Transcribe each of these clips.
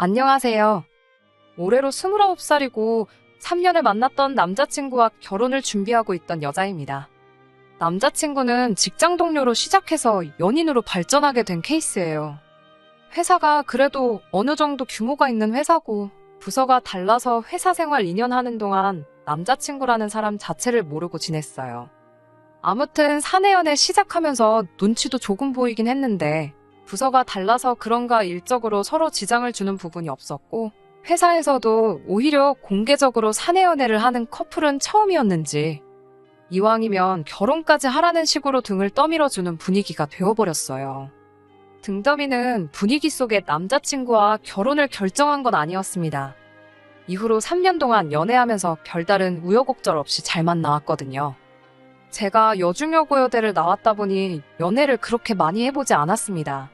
안녕하세요. 올해로 29살이고 3년을 만났던 남자친구와 결혼을 준비하고 있던 여자입니다. 남자친구는 직장 동료로 시작해서 연인으로 발전하게 된 케이스예요. 회사가 그래도 어느 정도 규모가 있는 회사고 부서가 달라서 회사 생활 2년 하는 동안 남자친구라는 사람 자체를 모르고 지냈어요. 아무튼 사내 연애 시작하면서 눈치도 조금 보이긴 했는데 부서가 달라서 그런가 일적으로 서로 지장을 주는 부분이 없었고 회사에서도 오히려 공개적으로 사내 연애를 하는 커플은 처음이었는지 이왕이면 결혼까지 하라는 식으로 등을 떠밀어주는 분위기가 되어버렸어요. 등더미는 분위기 속에 남자친구와 결혼을 결정한 건 아니었습니다. 이후로 3년 동안 연애하면서 별다른 우여곡절 없이 잘만 나왔거든요. 제가 여중여고여대를 나왔다 보니 연애를 그렇게 많이 해보지 않았습니다.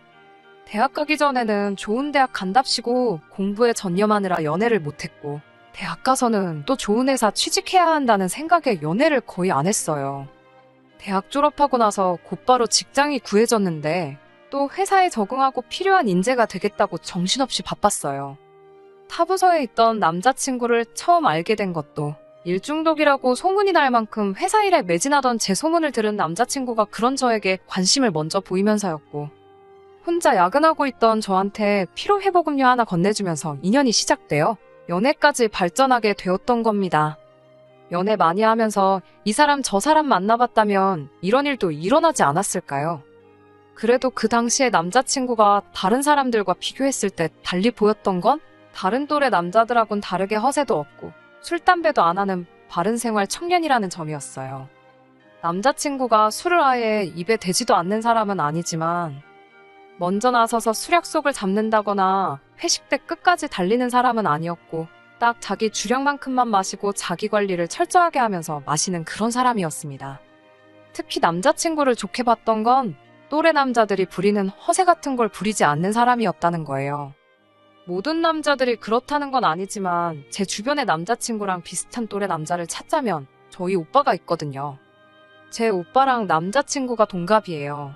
대학 가기 전에는 좋은 대학 간답시고 공부에 전념하느라 연애를 못했고 대학 가서는 또 좋은 회사 취직해야 한다는 생각에 연애를 거의 안 했어요. 대학 졸업하고 나서 곧바로 직장이 구해졌는데 또 회사에 적응하고 필요한 인재가 되겠다고 정신없이 바빴어요. 타부서에 있던 남자친구를 처음 알게 된 것도 일 중독이라고 소문이 날 만큼 회사 일에 매진하던 제 소문을 들은 남자친구가 그런 저에게 관심을 먼저 보이면서였고 혼자 야근하고 있던 저한테 피로회복음료 하나 건네주면서 인연이 시작되어 연애까지 발전하게 되었던 겁니다. 연애 많이 하면서 이 사람 저 사람 만나봤다면 이런 일도 일어나지 않았을까요? 그래도 그 당시에 남자친구가 다른 사람들과 비교했을 때 달리 보였던 건 다른 또래 남자들하고는 다르게 허세도 없고 술, 담배도 안 하는 바른 생활 청년이라는 점이었어요. 남자친구가 술을 아예 입에 대지도 않는 사람은 아니지만 먼저 나서서 술 약속을 잡는다거나 회식 때 끝까지 달리는 사람은 아니었고 딱 자기 주량만큼만 마시고 자기 관리를 철저하게 하면서 마시는 그런 사람이었습니다. 특히 남자친구를 좋게 봤던 건 또래 남자들이 부리는 허세 같은 걸 부리지 않는 사람이었다는 거예요. 모든 남자들이 그렇다는 건 아니지만 제 주변의 남자친구랑 비슷한 또래 남자를 찾자면 저희 오빠가 있거든요. 제 오빠랑 남자친구가 동갑이에요.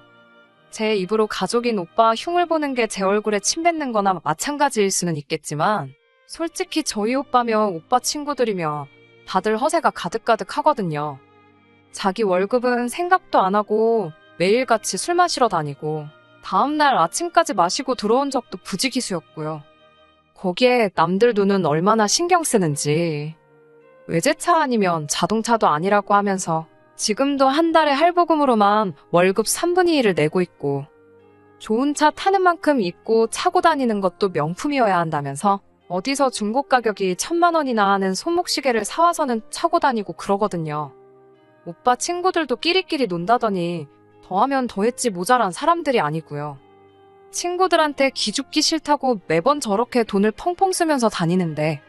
제 입으로 가족인 오빠 흉을 보는 게 제 얼굴에 침 뱉는 거나 마찬가지일 수는 있겠지만 솔직히 저희 오빠며 오빠 친구들이며 다들 허세가 가득가득 하거든요. 자기 월급은 생각도 안 하고 매일같이 술 마시러 다니고 다음날 아침까지 마시고 들어온 적도 부지기수였고요. 거기에 남들 눈은 얼마나 신경 쓰는지 외제차 아니면 자동차도 아니라고 하면서 지금도 한 달에 할부금으로만 월급 3분의 1을 내고 있고 좋은 차 타는 만큼 입고 차고 다니는 것도 명품이어야 한다면서 어디서 중고 가격이 1,000만 원이나 하는 손목시계를 사와서는 차고 다니고 그러거든요. 오빠 친구들도 끼리끼리 논다더니 더하면 더했지 모자란 사람들이 아니고요. 친구들한테 기죽기 싫다고 매번 저렇게 돈을 펑펑 쓰면서 다니는데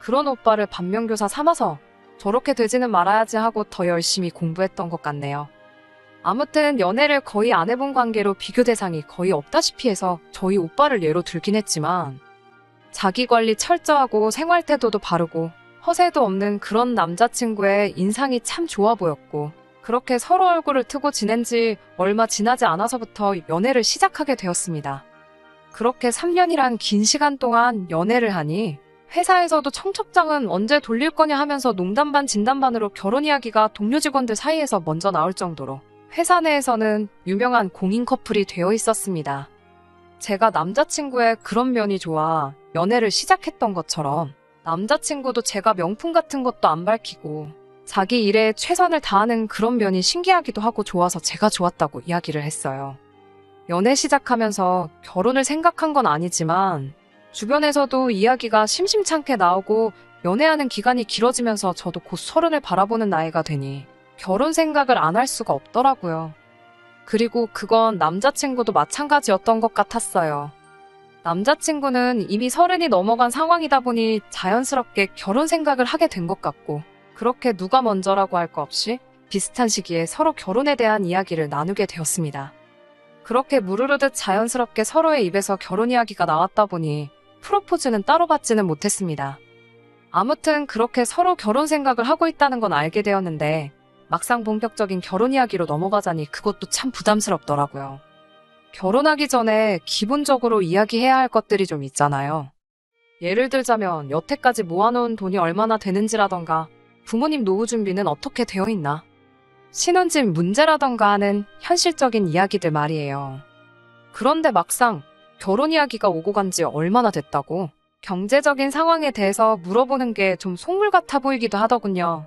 그런 오빠를 반면교사 삼아서 저렇게 되지는 말아야지 하고 더 열심히 공부했던 것 같네요. 아무튼 연애를 거의 안 해본 관계로 비교 대상이 거의 없다시피 해서 저희 오빠를 예로 들긴 했지만 자기 관리 철저하고 생활 태도도 바르고 허세도 없는 그런 남자친구의 인상이 참 좋아 보였고 그렇게 서로 얼굴을 트고 지낸 지 얼마 지나지 않아서부터 연애를 시작하게 되었습니다. 그렇게 3년이란 긴 시간 동안 연애를 하니 회사에서도 청첩장은 언제 돌릴 거냐 하면서 농담 반 진담 반으로 결혼 이야기가 동료 직원들 사이에서 먼저 나올 정도로 회사 내에서는 유명한 공인 커플이 되어 있었습니다. 제가 남자친구의 그런 면이 좋아 연애를 시작했던 것처럼 남자친구도 제가 명품 같은 것도 안 밝히고 자기 일에 최선을 다하는 그런 면이 신기하기도 하고 좋아서 제가 좋았다고 이야기를 했어요. 연애 시작하면서 결혼을 생각한 건 아니지만 주변에서도 이야기가 심심찮게 나오고 연애하는 기간이 길어지면서 저도 곧 30을 바라보는 나이가 되니 결혼 생각을 안 할 수가 없더라고요. 그리고 그건 남자친구도 마찬가지였던 것 같았어요. 남자친구는 이미 30이 넘어간 상황이다 보니 자연스럽게 결혼 생각을 하게 된 것 같고 그렇게 누가 먼저라고 할 거 없이 비슷한 시기에 서로 결혼에 대한 이야기를 나누게 되었습니다. 그렇게 무르르듯 자연스럽게 서로의 입에서 결혼 이야기가 나왔다 보니 프로포즈는 따로 받지는 못했습니다. 아무튼 그렇게 서로 결혼 생각을 하고 있다는 건 알게 되었는데 막상 본격적인 결혼 이야기로 넘어가자니 그것도 참 부담스럽더라고요. 결혼하기 전에 기본적으로 이야기해야 할 것들이 좀 있잖아요. 예를 들자면 여태까지 모아놓은 돈이 얼마나 되는지라던가 부모님 노후 준비는 어떻게 되어 있나, 신혼집 문제라던가 하는 현실적인 이야기들 말이에요. 그런데 막상 결혼 이야기가 오고 간 지 얼마나 됐다고 경제적인 상황에 대해서 물어보는 게 좀 속물 같아 보이기도 하더군요.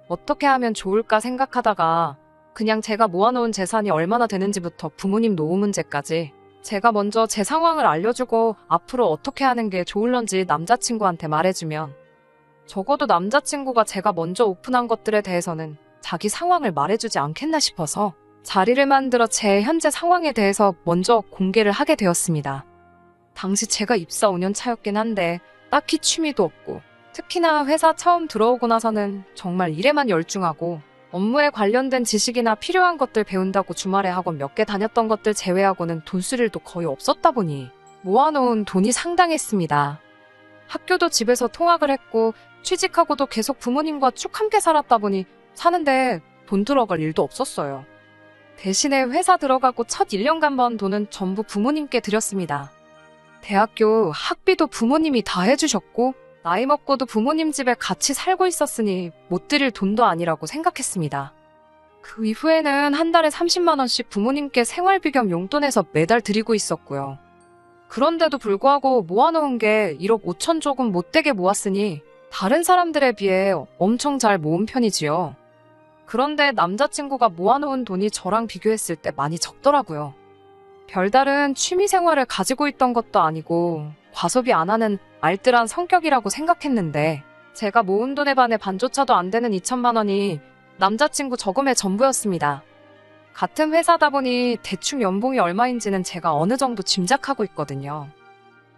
어떻게 하면 좋을까 생각하다가 그냥 제가 모아놓은 재산이 얼마나 되는지부터 부모님 노후 문제까지 제가 먼저 제 상황을 알려주고 앞으로 어떻게 하는 게 좋을런지 남자친구한테 말해주면, 적어도 남자친구가 제가 먼저 오픈한 것들에 대해서는 자기 상황을 말해주지 않겠나 싶어서 자리를 만들어 제 현재 상황에 대해서 먼저 공개를 하게 되었습니다. 당시 제가 입사 5년 차였긴 한데 딱히 취미도 없고, 특히나 회사 처음 들어오고 나서는 정말 일에만 열중하고 업무에 관련된 지식이나 필요한 것들 배운다고 주말에 학원 몇 개 다녔던 것들 제외하고는 돈 쓸 일도 거의 없었다 보니 모아놓은 돈이 상당했습니다. 학교도 집에서 통학을 했고 취직하고도 계속 부모님과 쭉 함께 살았다 보니 사는데 돈 들어갈 일도 없었어요. 대신에 회사 들어가고 첫 1년간 번 돈은 전부 부모님께 드렸습니다. 대학교 학비도 부모님이 다 해주셨고 나이 먹고도 부모님 집에 같이 살고 있었으니 못 드릴 돈도 아니라고 생각했습니다. 그 이후에는 한 달에 30만 원씩 부모님께 생활비 겸 용돈에서 매달 드리고 있었고요. 그런데도 불구하고 모아놓은 게 1억 5천 조금 못되게 모았으니 다른 사람들에 비해 엄청 잘 모은 편이지요. 그런데 남자친구가 모아놓은 돈이 저랑 비교했을 때 많이 적더라고요. 별다른 취미생활을 가지고 있던 것도 아니고 과소비 안 하는 알뜰한 성격이라고 생각했는데 제가 모은 돈의 반의 반조차도 안 되는 2천만 원이 남자친구 저금의 전부였습니다. 같은 회사다 보니 대충 연봉이 얼마인지는 제가 어느 정도 짐작하고 있거든요.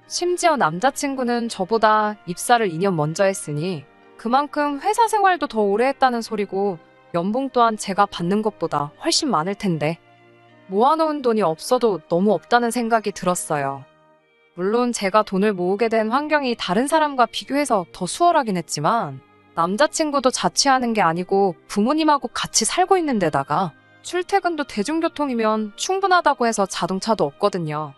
심지어 남자친구는 저보다 입사를 2년 먼저 했으니 그만큼 회사 생활도 더 오래 했다는 소리고, 연봉 또한 제가 받는 것보다 훨씬 많을 텐데 모아놓은 돈이 없어도 너무 없다는 생각이 들었어요. 물론 제가 돈을 모으게 된 환경이 다른 사람과 비교해서 더 수월하긴 했지만 남자친구도 자취하는 게 아니고 부모님하고 같이 살고 있는 데다가 출퇴근도 대중교통이면 충분하다고 해서 자동차도 없거든요.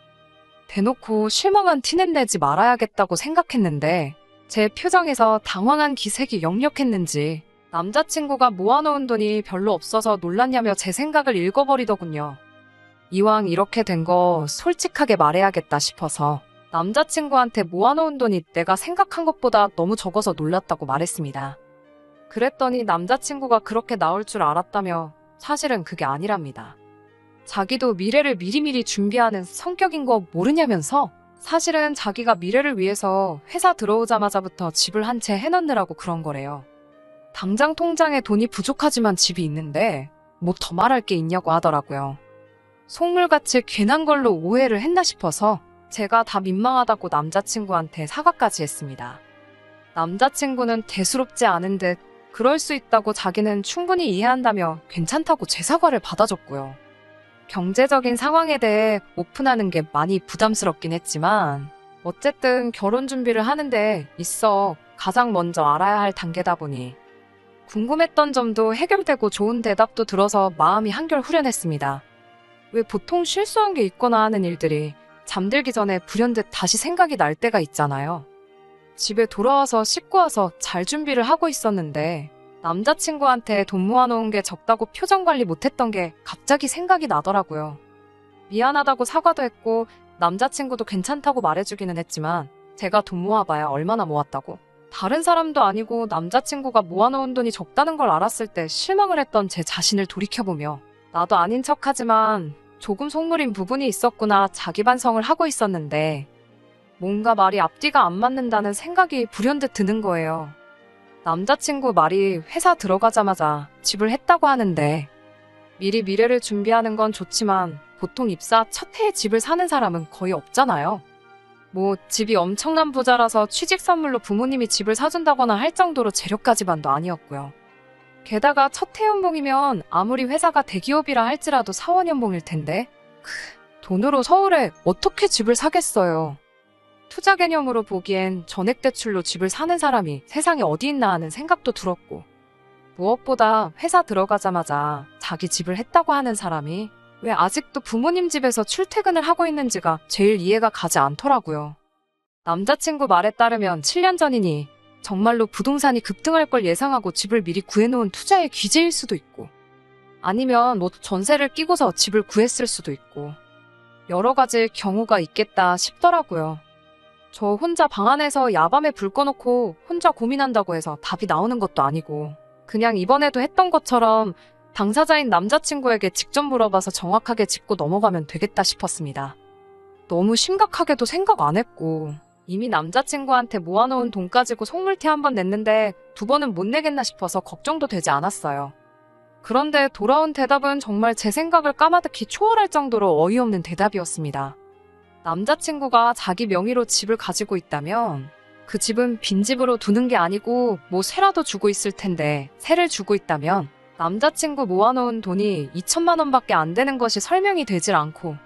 대놓고 실망한 티는 내지 말아야겠다고 생각했는데 제 표정에서 당황한 기색이 역력했는지 남자친구가 모아놓은 돈이 별로 없어서 놀랐냐며 제 생각을 읽어버리더군요. 이왕 이렇게 된 거 솔직하게 말해야겠다 싶어서 남자친구한테 모아놓은 돈이 내가 생각한 것보다 너무 적어서 놀랐다고 말했습니다. 그랬더니 남자친구가 그렇게 나올 줄 알았다며 사실은 그게 아니랍니다. 자기도 미래를 미리미리 준비하는 성격인 거 모르냐면서 사실은 자기가 미래를 위해서 회사 들어오자마자부터 집을 한 채 해놓느라고 그런 거래요. 당장 통장에 돈이 부족하지만 집이 있는데 뭐 더 말할 게 있냐고 하더라고요. 속물같이 괜한 걸로 오해를 했나 싶어서 제가 다 민망하다고 남자친구한테 사과까지 했습니다. 남자친구는 대수롭지 않은 듯 그럴 수 있다고 자기는 충분히 이해한다며 괜찮다고 제 사과를 받아줬고요. 경제적인 상황에 대해 오픈하는 게 많이 부담스럽긴 했지만 어쨌든 결혼 준비를 하는데 있어 가장 먼저 알아야 할 단계다 보니 궁금했던 점도 해결되고 좋은 대답도 들어서 마음이 한결 후련했습니다. 왜 보통 실수한 게 있거나 하는 일들이 잠들기 전에 불현듯 다시 생각이 날 때가 있잖아요. 집에 돌아와서 씻고 와서 잘 준비를 하고 있었는데 남자친구한테 돈 모아놓은 게 적다고 표정 관리 못했던 게 갑자기 생각이 나더라고요. 미안하다고 사과도 했고 남자친구도 괜찮다고 말해주기는 했지만 제가 돈 모아봐야 얼마나 모았다고, 다른 사람도 아니고 남자친구가 모아놓은 돈이 적다는 걸 알았을 때 실망을 했던 제 자신을 돌이켜보며 나도 아닌 척하지만 조금 속물인 부분이 있었구나 자기 반성을 하고 있었는데 뭔가 말이 앞뒤가 안 맞는다는 생각이 불현듯 드는 거예요. 남자친구 말이 회사 들어가자마자 집을 했다고 하는데 미리 미래를 준비하는 건 좋지만 보통 입사 첫 해에 집을 사는 사람은 거의 없잖아요. 뭐 집이 엄청난 부자라서 취직 선물로 부모님이 집을 사준다거나 할 정도로 재력가집안도 아니었고요. 게다가 첫 해 연봉이면 아무리 회사가 대기업이라 할지라도 사원 연봉일 텐데 돈으로 서울에 어떻게 집을 사겠어요. 투자 개념으로 보기엔 전액대출로 집을 사는 사람이 세상에 어디 있나 하는 생각도 들었고, 무엇보다 회사 들어가자마자 자기 집을 했다고 하는 사람이 왜 아직도 부모님 집에서 출퇴근을 하고 있는지가 제일 이해가 가지 않더라고요. 남자친구 말에 따르면 7년 전이니 정말로 부동산이 급등할 걸 예상하고 집을 미리 구해놓은 투자의 기재일 수도 있고, 아니면 뭐 전세를 끼고서 집을 구했을 수도 있고, 여러 가지 경우가 있겠다 싶더라고요. 저 혼자 방 안에서 야밤에 불 꺼놓고 혼자 고민한다고 해서 답이 나오는 것도 아니고, 그냥 이번에도 했던 것처럼 당사자인 남자친구에게 직접 물어봐서 정확하게 짚고 넘어가면 되겠다 싶었습니다. 너무 심각하게도 생각 안 했고, 이미 남자친구한테 모아놓은 돈 가지고 속물티 한 번 냈는데 2번은 못 내겠나 싶어서 걱정도 되지 않았어요. 그런데 돌아온 대답은 정말 제 생각을 까마득히 초월할 정도로 어이없는 대답이었습니다. 남자친구가 자기 명의로 집을 가지고 있다면 그 집은 빈집으로 두는 게 아니고 뭐 세라도 주고 있을 텐데, 세를 주고 있다면 남자친구 모아놓은 돈이 2천만 원밖에 안 되는 것이 설명이 되질 않고,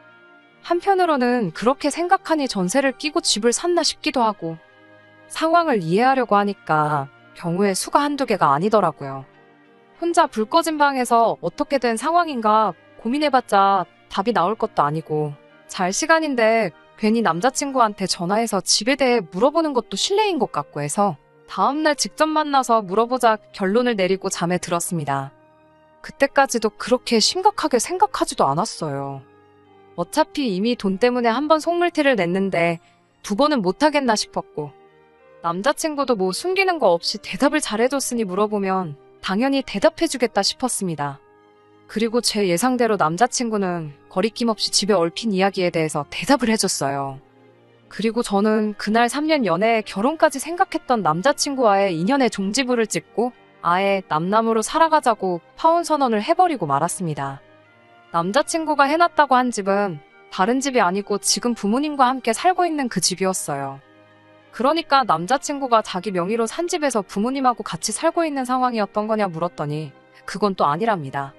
한편으로는 그렇게 생각하니 전세를 끼고 집을 샀나 싶기도 하고, 상황을 이해하려고 하니까 경우의 수가 한두 개가 아니더라고요. 혼자 불 꺼진 방에서 어떻게 된 상황인가 고민해봤자 답이 나올 것도 아니고, 잘 시간인데 괜히 남자친구한테 전화해서 집에 대해 물어보는 것도 실례인 것 같고 해서 다음날 직접 만나서 물어보자 결론을 내리고 잠에 들었습니다. 그때까지도 그렇게 심각하게 생각하지도 않았어요. 어차피 이미 돈 때문에 한 번 속물티를 냈는데 2번은 못하겠나 싶었고, 남자친구도 뭐 숨기는 거 없이 대답을 잘해줬으니 물어보면 당연히 대답해주겠다 싶었습니다. 그리고 제 예상대로 남자친구는 거리낌 없이 집에 얽힌 이야기에 대해서 대답을 해줬어요. 그리고 저는 그날 3년 연애에 결혼까지 생각했던 남자친구와의 인연의 종지부를 찍고 아예 남남으로 살아가자고 파혼 선언을 해버리고 말았습니다. 남자친구가 해놨다고 한 집은 다른 집이 아니고 지금 부모님과 함께 살고 있는 그 집이었어요. 그러니까 남자친구가 자기 명의로 산 집에서 부모님하고 같이 살고 있는 상황이었던 거냐 물었더니 그건 또 아니랍니다.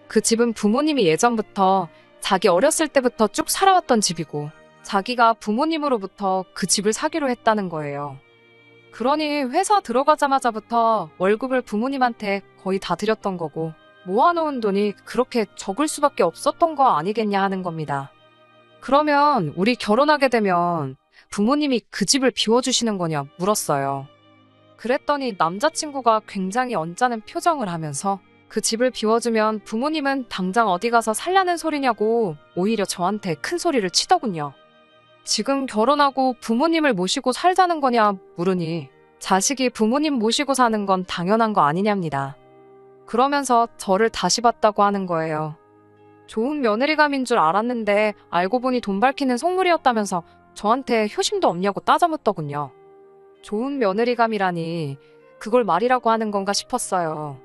그 집은 부모님이 예전부터 자기 어렸을 때부터 쭉 살아왔던 집이고, 자기가 부모님으로부터 그 집을 사기로 했다는 거예요. 그러니 회사 들어가자마자부터 월급을 부모님한테 거의 다 드렸던 거고, 모아놓은 돈이 그렇게 적을 수밖에 없었던 거 아니겠냐 하는 겁니다. 그러면 우리 결혼하게 되면 부모님이 그 집을 비워주시는 거냐 물었어요. 그랬더니 남자친구가 굉장히 언짢은 표정을 하면서 그 집을 비워주면 부모님은 당장 어디 가서 살라는 소리냐고 오히려 저한테 큰 소리를 치더군요. 지금 결혼하고 부모님을 모시고 살자는 거냐 물으니 자식이 부모님 모시고 사는 건 당연한 거 아니냐입니다. 그러면서 저를 다시 봤다고 하는 거예요. 좋은 며느리감인 줄 알았는데 알고 보니 돈 밝히는 속물이었다면서 저한테 효심도 없냐고 따져묻더군요. 좋은 며느리감이라니 그걸 말이라고 하는 건가 싶었어요.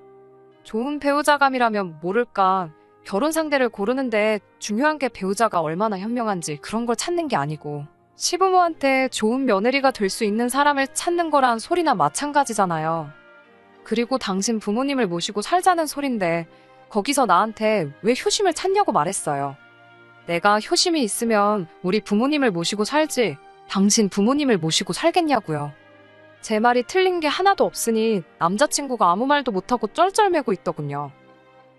좋은 배우자감이라면 모를까, 결혼 상대를 고르는데 중요한 게 배우자가 얼마나 현명한지 그런 걸 찾는 게 아니고, 시부모한테 좋은 며느리가 될 수 있는 사람을 찾는 거랑 소리나 마찬가지잖아요. 그리고 당신 부모님을 모시고 살자는 소린데 거기서 나한테 왜 효심을 찾냐고 말했어요. 내가 효심이 있으면 우리 부모님을 모시고 살지 당신 부모님을 모시고 살겠냐고요. 제 말이 틀린 게 하나도 없으니 남자친구가 아무 말도 못하고 쩔쩔매고 있더군요.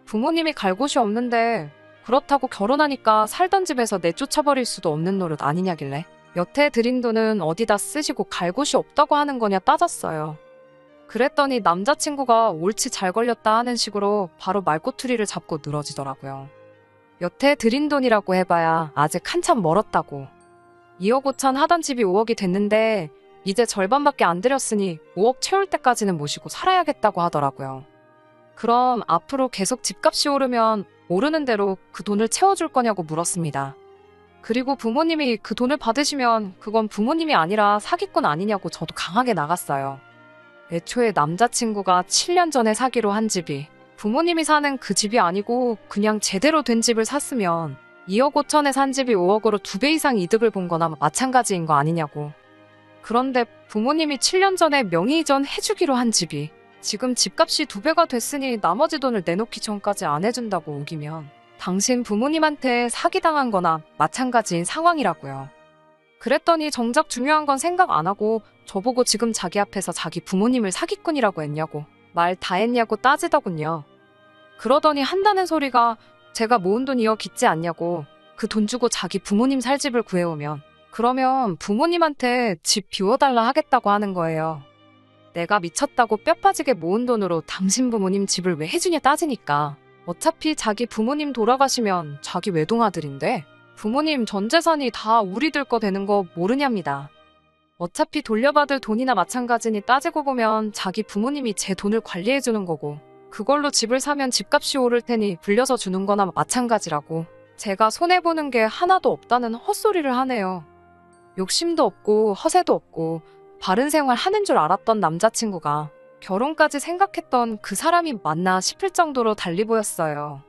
부모님이 갈 곳이 없는데 그렇다고 결혼하니까 살던 집에서 내쫓아버릴 수도 없는 노릇 아니냐길래 여태 드린 돈은 어디다 쓰시고 갈 곳이 없다고 하는 거냐 따졌어요. 그랬더니 남자친구가 옳지 잘 걸렸다 하는 식으로 바로 말꼬투리를 잡고 늘어지더라고요. 여태 드린 돈이라고 해봐야 아직 한참 멀었다고. 2억 5천 하던 집이 5억이 됐는데 이제 절반밖에 안 들였으니 5억 채울 때까지는 모시고 살아야겠다고 하더라고요. 그럼 앞으로 계속 집값이 오르면 오르는 대로 그 돈을 채워줄 거냐고 물었습니다. 그리고 부모님이 그 돈을 받으시면 그건 부모님이 아니라 사기꾼 아니냐고 저도 강하게 나갔어요. 애초에 남자친구가 7년 전에 사기로 한 집이 부모님이 사는 그 집이 아니고 그냥 제대로 된 집을 샀으면 2억 5천에 산 집이 5억으로 2배 이상 이득을 본 거나 마찬가지인 거 아니냐고. 그런데 부모님이 7년 전에 명의이전 해주기로 한 집이 지금 집값이 2배가 됐으니 나머지 돈을 내놓기 전까지 안 해준다고 우기면 당신 부모님한테 사기당한 거나 마찬가지인 상황이라고요. 그랬더니 정작 중요한 건 생각 안 하고 저보고 지금 자기 앞에서 자기 부모님을 사기꾼이라고 했냐고, 말 다 했냐고 따지더군요. 그러더니 한다는 소리가 제가 모은 돈 2억 있지 않냐고, 그 돈 주고 자기 부모님 살 집을 구해오면 그러면 부모님한테 집 비워달라 하겠다고 하는 거예요. 내가 미쳤다고 뼈 빠지게 모은 돈으로 당신 부모님 집을 왜 해주냐 따지니까 어차피 자기 부모님 돌아가시면 자기 외동아들인데 부모님 전 재산이 다 우리들 거 되는 거 모르냐입니다. 어차피 돌려받을 돈이나 마찬가지니 따지고 보면 자기 부모님이 제 돈을 관리해주는 거고 그걸로 집을 사면 집값이 오를 테니 불려서 주는 거나 마찬가지라고 제가 손해보는 게 하나도 없다는 헛소리를 하네요. 욕심도 없고 허세도 없고 바른 생활 하는 줄 알았던 남자친구가 결혼까지 생각했던 그 사람이 맞나 싶을 정도로 달리 보였어요.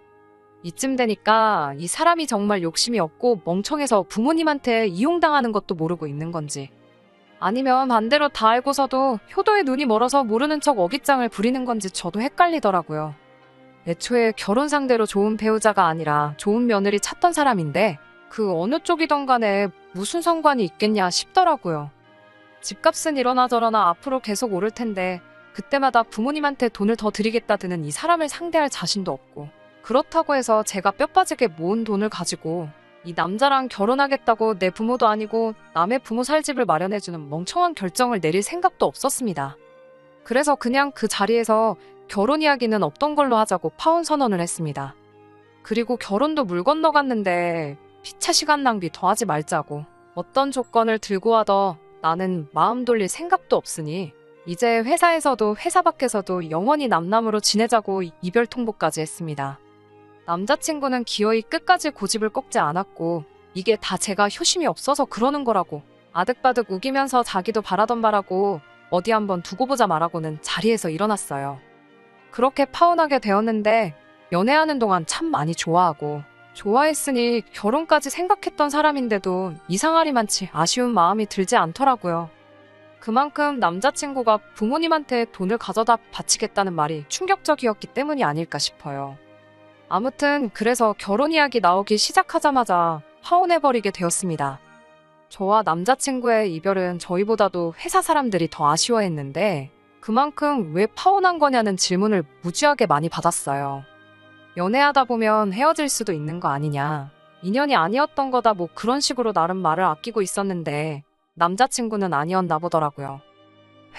이쯤 되니까 이 사람이 정말 욕심이 없고 멍청해서 부모님한테 이용당하는 것도 모르고 있는 건지 아니면 반대로 다 알고서도 효도에 눈이 멀어서 모르는 척 어깃장을 부리는 건지 저도 헷갈리더라고요. 애초에 결혼 상대로 좋은 배우자가 아니라 좋은 며느리 찾던 사람인데 그 어느 쪽이던 간에 무슨 상관이 있겠냐 싶더라고요. 집값은 이러나 저러나 앞으로 계속 오를 텐데 그때마다 부모님한테 돈을 더 드리겠다 드는 이 사람을 상대할 자신도 없고 그렇다고 해서 제가 뼈 빠지게 모은 돈을 가지고 이 남자랑 결혼하겠다고 내 부모도 아니고 남의 부모 살 집을 마련해주는 멍청한 결정을 내릴 생각도 없었습니다. 그래서 그냥 그 자리에서 결혼 이야기는 없던 걸로 하자고 파혼 선언을 했습니다. 그리고 결혼도 물 건너갔는데 피차 시간 낭비 더 하지 말자고 어떤 조건을 들고 하더 나는 마음 돌릴 생각도 없으니 이제 회사에서도 회사 밖에서도 영원히 남남으로 지내자고 이별 통보까지 했습니다. 남자친구는 기어이 끝까지 고집을 꺾지 않았고 이게 다 제가 효심이 없어서 그러는 거라고 아득바득 우기면서 자기도 바라던 바라고 어디 한번 두고 보자 말하고는 자리에서 일어났어요. 그렇게 파혼하게 되었는데 연애하는 동안 참 많이 좋아하고 좋아했으니 결혼까지 생각했던 사람인데도 이상하리만치 아쉬운 마음이 들지 않더라고요. 그만큼 남자친구가 부모님한테 돈을 가져다 바치겠다는 말이 충격적이었기 때문이 아닐까 싶어요. 아무튼 그래서 결혼 이야기 나오기 시작하자마자 파혼해버리게 되었습니다. 저와 남자친구의 이별은 저희보다도 회사 사람들이 더 아쉬워했는데 그만큼 왜 파혼한 거냐는 질문을 무지하게 많이 받았어요. 연애하다 보면 헤어질 수도 있는 거 아니냐. 인연이 아니었던 거다 뭐 그런 식으로 나름 말을 아끼고 있었는데 남자친구는 아니었나 보더라고요.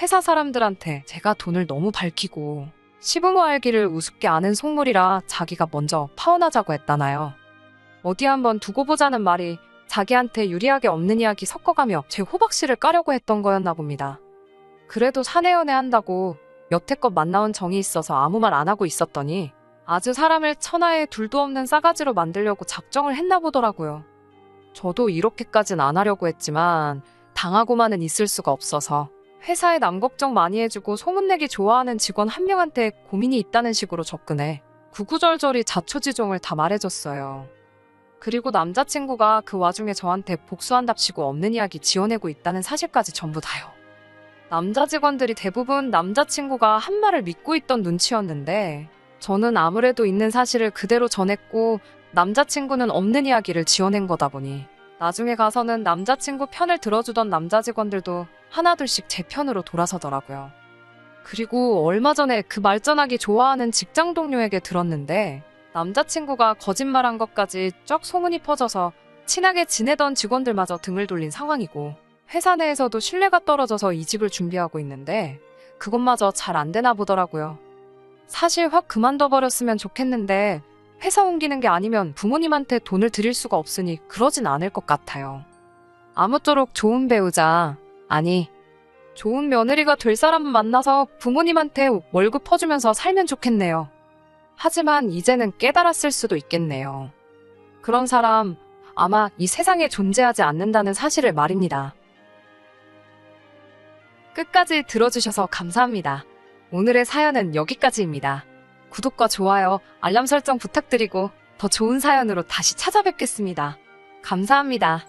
회사 사람들한테 제가 돈을 너무 밝히고 시부모 알기를 우습게 아는 속물이라 자기가 먼저 파혼하자고 했다나요. 어디 한번 두고 보자는 말이 자기한테 유리하게 없는 이야기 섞어가며 제 호박씨를 까려고 했던 거였나 봅니다. 그래도 사내 연애한다고 여태껏 만나온 정이 있어서 아무 말 안 하고 있었더니 아주 사람을 천하에 둘도 없는 싸가지로 만들려고 작정을 했나 보더라고요. 저도 이렇게까진 안 하려고 했지만 당하고만은 있을 수가 없어서 회사에 남 걱정 많이 해주고 소문내기 좋아하는 직원 한 명한테 고민이 있다는 식으로 접근해 구구절절히 자초지종을 다 말해줬어요. 그리고 남자친구가 그 와중에 저한테 복수한답시고 없는 이야기 지어내고 있다는 사실까지 전부 다요. 남자 직원들이 대부분 남자친구가 한 말을 믿고 있던 눈치였는데 저는 아무래도 있는 사실을 그대로 전했고 남자친구는 없는 이야기를 지어낸 거다 보니 나중에 가서는 남자친구 편을 들어주던 남자 직원들도 하나둘씩 제 편으로 돌아서더라고요. 그리고 얼마 전에 그 말전하기 좋아하는 직장 동료에게 들었는데 남자친구가 거짓말한 것까지 쩍 소문이 퍼져서 친하게 지내던 직원들마저 등을 돌린 상황이고 회사 내에서도 신뢰가 떨어져서 이직을 준비하고 있는데 그것마저 잘 안 되나 보더라고요. 사실 확 그만둬버렸으면 좋겠는데 회사 옮기는 게 아니면 부모님한테 돈을 드릴 수가 없으니 그러진 않을 것 같아요. 아무쪼록 좋은 배우자, 아니 좋은 며느리가 될 사람을 만나서 부모님한테 월급 퍼주면서 살면 좋겠네요. 하지만 이제는 깨달았을 수도 있겠네요. 그런 사람 아마 이 세상에 존재하지 않는다는 사실을 말입니다. 끝까지 들어주셔서 감사합니다. 오늘의 사연은 여기까지입니다. 구독과 좋아요, 알람 설정 부탁드리고 더 좋은 사연으로 다시 찾아뵙겠습니다. 감사합니다.